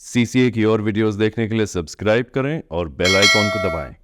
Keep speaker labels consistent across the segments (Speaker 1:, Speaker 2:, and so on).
Speaker 1: CCA की और videos देखने के लिए सब्सक्राइब करें और बेल आइकॉन को दबाएं।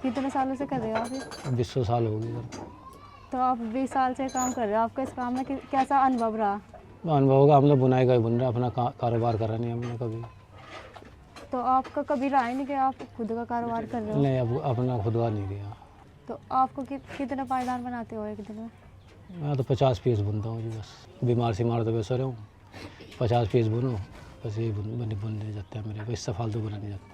Speaker 2: कितने सालों से कर रहे हो आप ये?
Speaker 3: 20 साल हो गए।
Speaker 2: तो आप 20 साल से काम कर रहे हो, आपका इस काम में कैसा अनुभव रहा?
Speaker 3: अनुभव होगा, हम लोग बुनाई का ही बुन रहे हैं, अपना कारोबार करा नहीं हमने कभी।
Speaker 2: तो आपका कभी रहा ही नहीं कि आप खुद का कारोबार कर रहे हो?
Speaker 3: नहीं, अब अपना खुद का नहीं किया।
Speaker 2: तो आपको कितने पायदान बनाते हो एक दिन में?
Speaker 3: मैं तो 50 पीस बुनता हूँ जी, बस बीमार सीमार तो वैसे रहा हूँ, 50 पीस बुनो, बस यही बुनने जाते हैं मेरे को, इससे फालतू बुना नहीं जाता।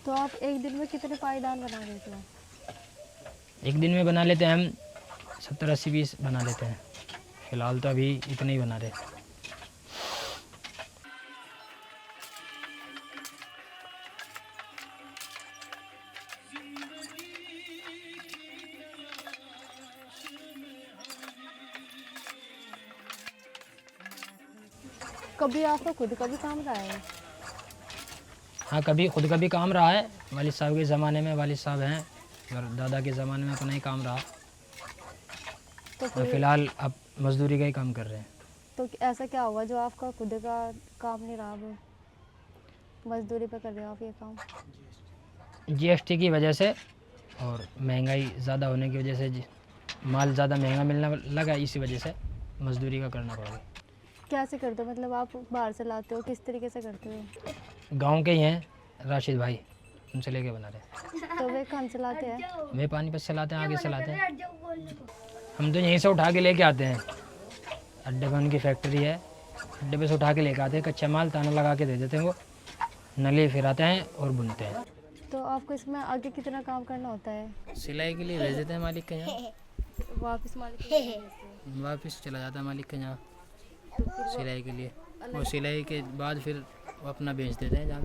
Speaker 2: तो आप एक दिन में कितने पायदान बना लेते हो?
Speaker 4: एक दिन में बना लेते हैं हम 70-80 पीस बना लेते हैं। फ़िलहाल तो अभी इतने ही बना रहे।
Speaker 2: कभी आपका खुद का भी काम रहा है?
Speaker 4: हाँ, कभी खुद का भी काम रहा है। वालिद साहब के ज़माने में वालिद साहब हैं और दादा के ज़माने में अपना ही काम रहा।
Speaker 2: तो
Speaker 4: और
Speaker 2: फिर
Speaker 4: फ़िलहाल अब मज़दूरी का ही काम कर रहे हैं।
Speaker 2: तो ऐसा क्या हुआ जो आपका खुद का काम नहीं रहा, वो मजदूरी पे कर रहे हो आप ये काम?
Speaker 4: जीएसटी की वजह से और महंगाई ज़्यादा होने की वजह से माल ज़्यादा महंगा मिलने लगा, इसी वजह से मज़दूरी का करना पड़ा।
Speaker 2: कैसे करते हो, मतलब आप बाहर से लाते हो, किस तरीके से करते हो?
Speaker 4: गांव के ही हैं राशिद भाई, उनसे लेके बना रहे।
Speaker 2: तो वे कहाँ से लाते हैं?
Speaker 4: वे पानीपत से लाते हैं, आगे से लाते हैं। हम तो यहीं से उठा के लेके आते हैं। अड्डे पे उनकी फैक्ट्री है, अड्डे पे से उठा के लेके आते हैं। कच्चा माल ताना लगा के दे देते हैं, वो नली फिराते हैं और बुनते हैं।
Speaker 2: तो आपको इसमें आगे कितना काम करना होता है?
Speaker 4: सिलाई के लिए भेज देते हैं मालिक के यहाँ,
Speaker 2: वापस मालिक को भेजते हैं।
Speaker 4: वापस चला जाता है मालिक के यहाँ सिलाई के लिए, और सिलाई के बाद फिर वो अपना बेच देते हैं जहाँ।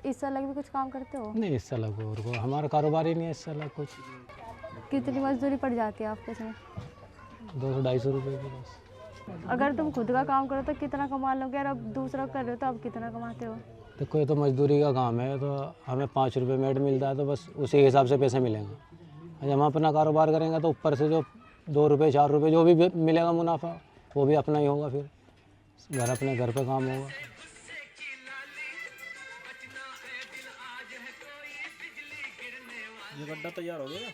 Speaker 2: इससे अलग भी कुछ काम करते हो?
Speaker 3: नहीं, इससे अलग और को हमारा कारोबार ही नहीं है, इससे अलग कुछ।
Speaker 2: कितनी मजदूरी पड़ जाती है आपको इसमें?
Speaker 3: 200-250 रुपये की बस।
Speaker 2: अगर तुम खुद का काम करो तो कितना कमा लोगे, और अब दूसरा कर रहे हो तो अब कितना कमाते हो?
Speaker 3: देखो, ये तो मजदूरी का काम है, तो हमें 5 रुपये मेड मिलता है, तो बस उसी हिसाब से पैसे मिलेंगे। जब हम अपना कारोबार करेंगे तो ऊपर से जो 2 रुपये 4 रुपये जो भी मिलेगा मुनाफा, वो भी अपना ही होगा। फिर अपने घर पे काम होगा।
Speaker 5: ये गड्ढा तैयार हो गया।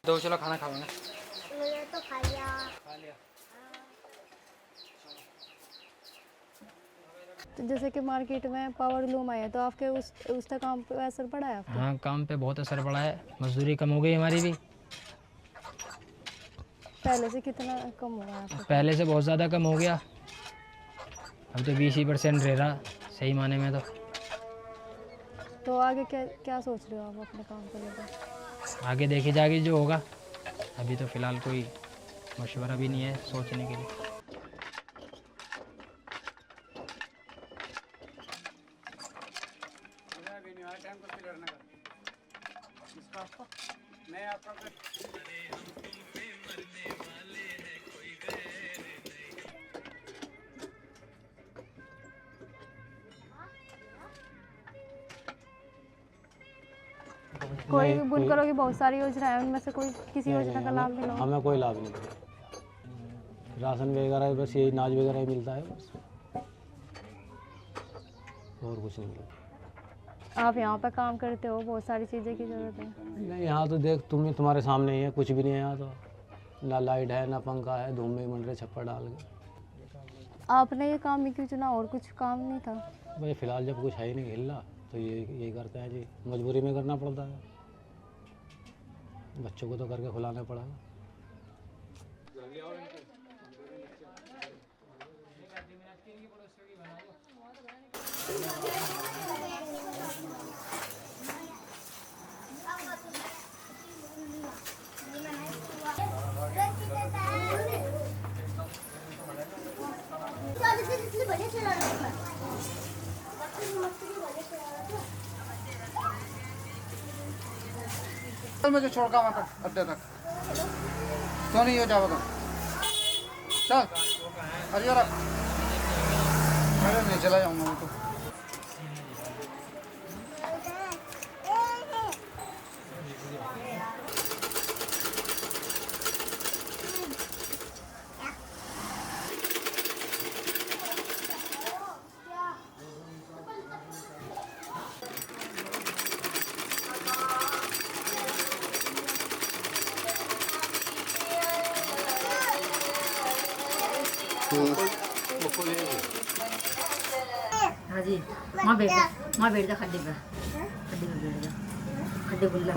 Speaker 4: दो चलो खाना खाओगे।
Speaker 2: तो खा लिया। तो जैसे कि मार्केट में पावर लूम आया तो आपके उसका काम पे असर पड़ा है आपको?
Speaker 4: हाँ, काम पे बहुत असर पड़ा है, मजदूरी कम हो गई हमारी भी।
Speaker 2: पहले से कितना कम हुआ है आपका?
Speaker 4: पहले से बहुत ज़्यादा कम हो गया, अब तो 20% रह रहा सही माने में।
Speaker 2: तो आगे क्या क्या सोच रहे हो आप अपने काम को लेकर?
Speaker 4: आगे देखी जाएगी जो होगा, अभी तो फ़िलहाल कोई मशवरा भी नहीं है सोचने के लिए।
Speaker 2: कोई भी बुनकरों की बहुत सारी योजना है, उनमें से कोई किसी योजना का लाभ मिला हो?
Speaker 3: हमें कोई लाभ नहीं मिला। राशन वगैरह बस यही नाज वगैरह ही मिलता है बस, और कुछ नहीं मिलता।
Speaker 2: आप यहाँ पे काम करते हो, बहुत सारी चीज़ें की ज़रूरत है।
Speaker 3: नहीं, यहाँ तो देख तुम्हारे सामने ही है, कुछ भी नहीं है यहाँ तो। ना लाइट है ना पंखा है, धूम में ही मंड रहे छप्पर डाल के।
Speaker 2: आपने ये काम ही क्यों चुना, और कुछ काम नहीं था?
Speaker 3: भाई फिलहाल जब कुछ है ही नहीं हिल रहा तो ये करते हैं जी, मजबूरी में करना पड़ता है, बच्चों को तो करके खिलाना पड़ेगा।
Speaker 5: मुझे छोड़ का मत अड्डे तक तो नहीं हो जाएगा। चल अरे यार अरे नहीं चला जाऊंगा मैं तो।
Speaker 6: हाँ जी, माँ बैठ जा खड्डे पे बैठ जा, खड्डे बुल्ला।